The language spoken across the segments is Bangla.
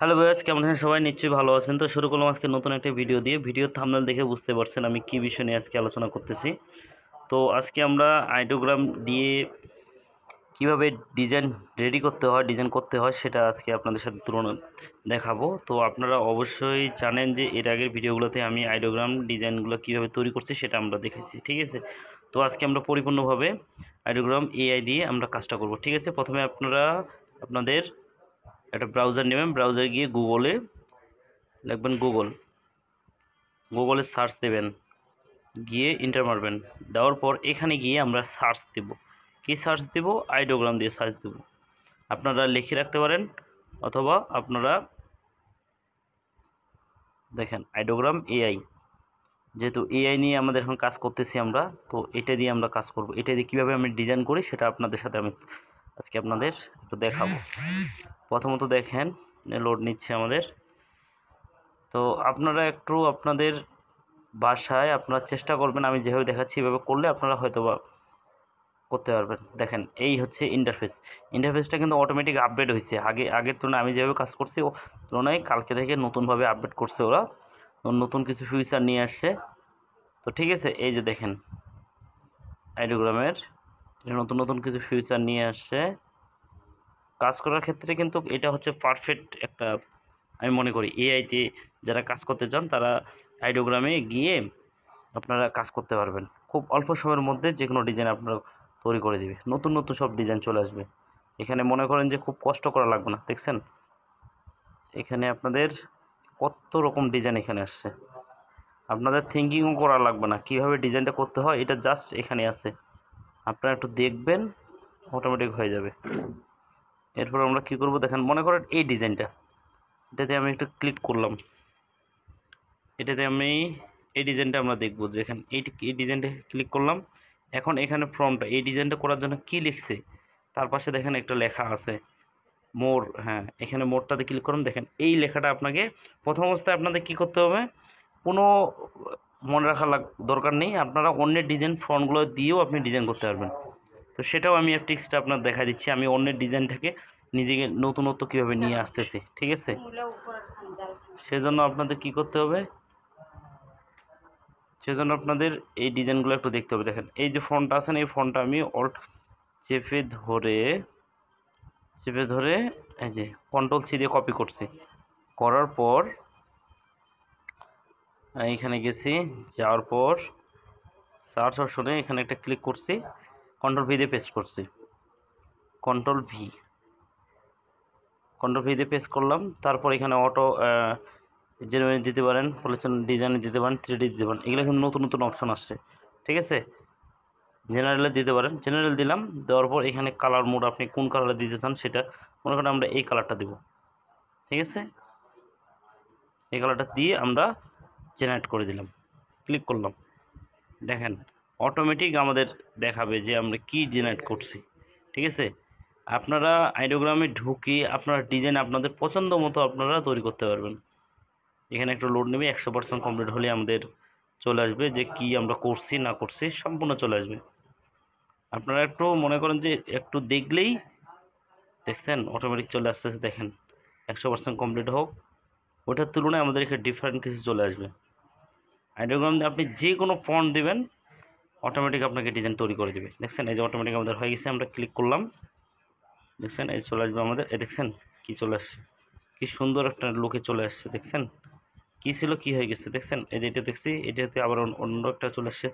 হ্যালো ভাইয়াস, কেমন আছেন সবাই? নিশ্চয়ই ভালো আছেন। তো শুরু করলাম আজকে নতুন একটা ভিডিও দিয়ে। ভিডিওর থাম্বনেল দেখে বুঝতে পারছেন আমি কী বিষয় নিয়ে আজকে আলোচনা করতেছি। তো আজকে আমরা আইডিওগ্রাম দিয়ে কিভাবে ডিজাইন রেডি করতে হয়, ডিজাইন করতে হয় সেটা আজকে আপনাদের সাথে তুলনা দেখাবো। তো আপনারা অবশ্যই জানেন যে এর আগের ভিডিওগুলোতে আমি আইডিওগ্রাম ডিজাইনগুলো কীভাবে তৈরি করছি সেটা আমরা দেখেছি, ঠিক আছে? তো আজকে আমরা পরিপূর্ণভাবে আইডিওগ্রাম এআই দিয়ে আমরা কাজটা করব, ঠিক আছে? প্রথমে আপনারা আপনাদের একটা ব্রাউজার নেবেন। ব্রাউজারে গিয়ে গুগলে লিখবেন গুগলে সার্চ দেবেন, গিয়ে ইন্টার মারবেন। দেওয়ার পর এখানে গিয়ে আমরা সার্চ দেব। কি সার্চ দেব? আইডিওগ্রাম দিয়ে সার্চ দেব। আপনারা লিখে রাখতে পারেন, অথবা আপনারা দেখেন আইডিওগ্রাম এআই, যেহেতু এআই নিয়ে আমাদের এখন কাজ করতেছি আমরা, তো এটা দিয়ে আমরা কাজ করব। এটা দিয়ে কীভাবে আমি ডিজাইন করি সেটা আপনাদের সাথে আমি আজকে আপনাদের একটু দেখাবো। প্রথমত দেখেন লোড নিচ্ছে আমাদের। তো আপনারা একটু আপনাদের বাসায় আপনারা চেষ্টা করবেন, আমি যেভাবে দেখাচ্ছি এভাবে করলে আপনারা হয়তো বা করতে পারবেন। দেখেন এই হচ্ছে ইন্টারফেসটা কিন্তু অটোমেটিক আপডেট হয়েছে। আগের তুলনায় আমি যেভাবে কাজ করছি ও তুলনায় কালকে থেকে নতুনভাবে আপডেট করছে ওরা, নতুন কিছু ফিচার নিয়ে আসছে। তো ঠিক আছে, এই যে দেখেন আইডিওগ্রামের নতুন নতুন কিছু ফিচার নিয়ে আসছে। কাজ করার ক্ষেত্রে কিন্তু এটা হচ্ছে পারফেক্ট একটা, আমি মনে করি এআইতে যারা কাজ করতে চান তারা আইডিওগ্রামে গিয়ে আপনারা কাজ করতে পারবেন। খুব অল্প সময়ের মধ্যে যে কোনো ডিজাইন আপনারা তৈরি করে দিবে, নতুন নতুন সব ডিজাইন চলে আসবে। এখানে মনে করেন যে খুব কষ্ট করা লাগবে না। দেখছেন এখানে আপনাদের কত রকম ডিজাইন এখানে আসছে, আপনাদের থিঙ্কিংও করা লাগবে না কীভাবে ডিজাইনটা করতে হয়, এটা জাস্ট এখানে আছে, আপনারা একটু দেখবেন অটোমেটিক হয়ে যাবে। এরপর আমরা কি করব দেখেন, মনে করেন এই ডিজাইনটা, এটাতে আমি একটু ক্লিক করলাম, এটাতে আমি এই ডিজাইনটা আমরা দেখব। যেখানে এই ডিজাইনটা ক্লিক করলাম, এখন এখানে ফর্মটা এই ডিজাইনটা করার জন্য কি লিখছে তার পাশে দেখেন একটা লেখা আছে মোর। হ্যাঁ, এখানে মোরটাতে ক্লিক করুন। দেখেন এই লেখাটা আপনাকে প্রথম অবস্থায় আপনাদের কি করতে হবে, কোনো মনে রাখার দরকার নেই, আপনারা অন্যের ডিজাইন ফন্টগুলো দিয়েও আপনি ডিজাইন করতে পারবেন। তো সেটাও আমি এক টিক্সটা আপনার দেখা দিচ্ছি, আমি অন্যের ডিজাইনটাকে নিজেকে নতুনত্ব কীভাবে নিয়ে আসতেছি, ঠিক আছে? সেজন্য আপনাদের কি করতে হবে, সেজন্য আপনাদের এই ডিজাইনগুলো একটু দেখতে হবে। দেখেন এই যে ফন্টটা আছে না, এই ফন্টটা আমি অল্ট চেপে ধরে এই যে কন্ট্রোল সি দিয়ে কপি করছি। করার পর এইখানে গেছি, যাওয়ার পর সার্চ অপশনে এখানে একটা ক্লিক করছি, কন্ট্রোল ভি দিয়ে পেস্ট করছি। কন্ট্রোল ভি দিয়ে পেস্ট করলাম। তারপর এখানে অটো জেনুইন দিতে পারেন, পলিউশন ডিজাইন দিতে পারেন, 3D দিতে পারেন। এগুলো কিন্তু নতুন নতুন অপশন আসছে, ঠিক আছে? জেনারেলে দিতে পারেন, জেনারেল দিলাম। দেওয়ার পর এখানে কালার মোড আপনি কোন কালারে দিতে চান সেটা, মনে করেন আমরা এই কালারটা দেব, ঠিক আছে? এই কালারটা দিয়ে আমরা জেনারেট করে দিলাম, ক্লিক করলাম। দেখেন অটোমেটিক আমাদের দেখাবে যে আমরা কি জেনারেট করছি, ঠিক আছে? আপনারা আইডিওগ্রামে ঢুকে আপনারা ডিজাইন আপনাদের পছন্দ মতো আপনারা তৈরি করতে পারবেন। এখানে একটু লোড নেবে, 100% কমপ্লিট হলে আমাদের চলে আসবে যে কি আমরা করছি না করছি সম্পূর্ণ চলে আসবে। আপনারা একটু মনে করেন যে একটু দেখলেই দেখছেন অটোমেটিক চলে আসতেছে। দেখেন 100% কমপ্লিট হোক, ওটার তুলনায় আমাদের এখানে ডিফারেন্ট কিছু চলে আসবে। আইডিওগ্রাম দিয়ে আপনি যে কোনো ফন্ট দেবেন অটোমেটিক আপনাকে ডিজাইন তৈরি করে দেবে। দেখছেন এই যে অটোমেটিক আমাদের হয়ে গেছে, আমরা ক্লিক করলাম, দেখছেন এই চলে আসবে আমাদের। দেখছেন কি চলে আসছে, কি সুন্দর একটা লুকে চলে আসছে। দেখছেন কি ছিল কি হয়ে গেছে, দেখছেন এই যে এটা দেখছি, এটাতে আবার অন্য একটা চলে আসছে,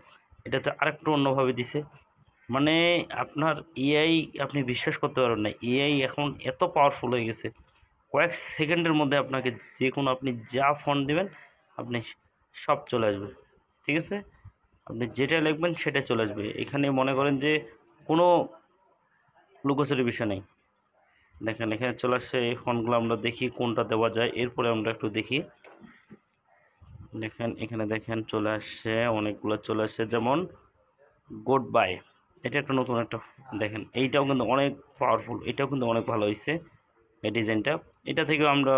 এটাতে আরেকটু অন্যভাবে দিছে। মানে আপনার এআই আপনি বিশ্বাস করতে পারবেন না, এআই এখন এত পাওয়ারফুল হয়ে গেছে, কয়েক সেকেন্ডের মধ্যে আপনাকে যে কোনো আপনি যা ফন্ট দেবেন আপনি সব চলে আসবে, ঠিক আছে? আপনি যেটা লিখবেন সেটা চলে আসবে। এখানে মনে করেন যে কোনো লুকোচুরি বিষয় নেই। দেখেন এখানে চলে আসছে, এই ফন্টগুলো আমরা দেখি কোনটা দেওয়া যায়, এরপরে আমরা একটু দেখি। দেখেন এখানে দেখেন চলে আসছে অনেকগুলো চলে আসছে, যেমন গুড বাই, এটা একটা নতুন একটা। দেখেন এইটাও কিন্তু অনেক পাওয়ারফুল, এটাও কিন্তু অনেক ভালো হয়েছে এই ডিজাইনটা। এটা থেকেও আমরা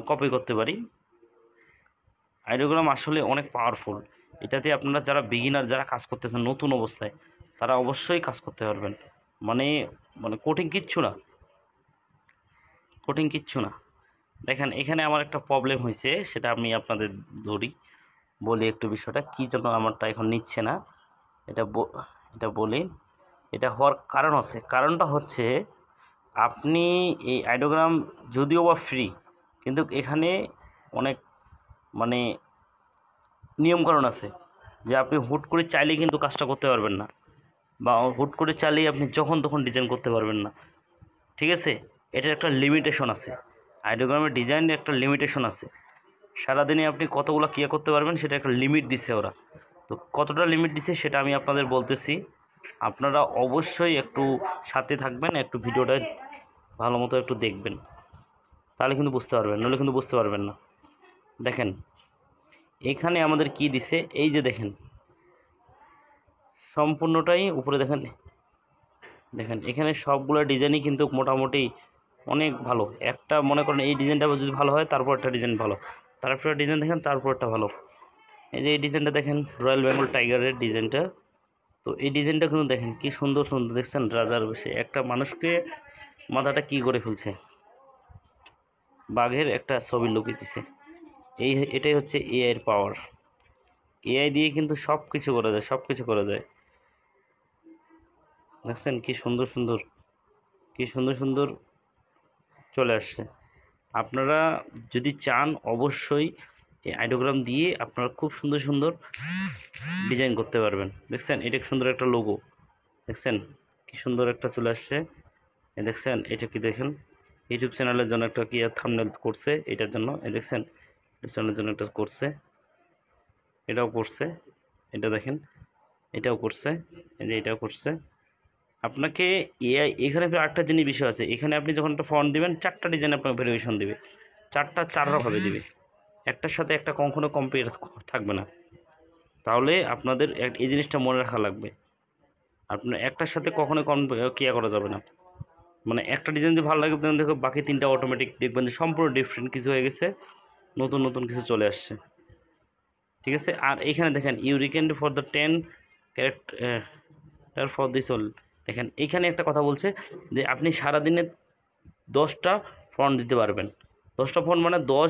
কপি করতে পারি। আইডিওগ্রাম আসলে অনেক পাওয়ারফুল, এটাতে আপনারা যারা বিগিনার, যারা কাজ করতেছেন নতুন অবস্থায়, তারা অবশ্যই কাজ করতে পারবেন। মানে মানে কঠিন কিচ্ছু না, কঠিন কিচ্ছু না। দেখেন এখানে আমার একটা প্রবলেম হয়েছে, সেটা আমি আপনাদের বলি একটু বিষয়টা কী জন্য আমারটা এখন নিচ্ছে না, এটা এটা বলি। এটা হওয়ার কারণ আছে, কারণটা হচ্ছে আপনি এই আইডোগ্রাম যদিও বা ফ্রি, কিন্তু এখানে অনেক মানে নিয়মকানুন আছে, যে আপনি হুট করে চাইলেই কিন্তু কাজটা করতে পারবেন না, বা হুট করে চাইলেই আপনি যখন তখন ডিজাইন করতে পারবেন না, ঠিক আছে? এটার একটা লিমিটেশন আছে, আইডোগ্রামের ডিজাইনের একটা লিমিটেশন আছে। সারাদিনে আপনি কতগুলো ক্রিয়া করতে পারবেন সেটা একটা লিমিট দিছে ওরা। তো কতটা লিমিট দিছে সেটা আমি আপনাদের বলতেছি, আপনারা অবশ্যই একটু সাথে থাকবেন, একটু ভিডিওটা ভালো মতো একটু দেখবেন, তাহলে কিন্তু বুঝতে পারবেন, নইলে কিন্তু বুঝতে পারবেন না। দেখেন এখানে আমাদের কি দিছে, এই যে দেখেন সম্পূর্ণটাই উপরে দেখেন, দেখেন এখানে সবগুলো ডিজাইনই কিন্তু মোটামুটি অনেক ভালো। একটা মনে করেন এই ডিজাইনটা যদি ভালো হয়, তারপর একটা ডিজাইন ভালো, তারপর ডিজাইন দেখেন, তারপর একটা ভালো। এই যে এই ডিজাইনটা দেখেন, রয়্যাল বেঙ্গল টাইগারের ডিজাইনটা, তো এই ডিজাইনটা কিন্তু দেখেন কি সুন্দর সুন্দর, দেখছেন রাজার বেশে একটা মানুষকে মাথাটা কি করে ফেলছে, বাঘের একটা ছবি লুকিয়েছে। এটাই হচ্ছে এআই এর পাওয়ার। এআই দিয়ে কিন্তু সব কিছু করা যায়, সব কিছু করা যায়। দেখছেন কি সুন্দর সুন্দর, কি সুন্দর সুন্দর চলে আসছে। আপনারা যদি চান অবশ্যই এই আইডোগ্রাম দিয়ে আপনারা খুব সুন্দর সুন্দর ডিজাইন করতে পারবেন। দেখছেন এটা সুন্দর একটা লোগো, দেখছেন কি সুন্দর একটা চলে আসছে। দেখছেন এটা কি দেখেন, ইউটিউব চ্যানেলের জন্য একটা কি থাম্বনেল করছে, এটার জন্য দেখছেন ইউটিউব চ্যানেলের জন্য একটা করছে, এটাও করছে, এটা দেখেন এটাও করছে, এই যে এটাও করছে। আপনাকে এআই এখানে আরেকটা জিনিস বিষয় আছে, এখানে আপনি যখন একটা ফন্ট দিবেন 4টা ডিজাইন আপনাকে ভেরিয়েশন দিবে, 4ভাবে দিবে, একটার সাথে একটা কখনো কম্পেয়ার থাকবে না। তাহলে আপনাদের এই জিনিসটা মনে রাখা লাগবে, আপনার একটার সাথে কখনো কেয়ার করা যাবে না। মানে একটা ডিজাইন যদি ভালো লাগে, দেখো বাকি 3টা অটোমেটিক দেখবেন যে সম্পূর্ণ ডিফারেন্ট কিছু হয়ে গেছে, নতুন নতুন কিছু চলে আসছে, ঠিক আছে? আর এখানে দেখেন you reckoned for the 10 character for this all. দেখেন এখানে একটা কথা বলছে যে আপনি সারাদিনে 10টা ফন্ট দিতে পারবেন। 10টা ফন্ট মানে 10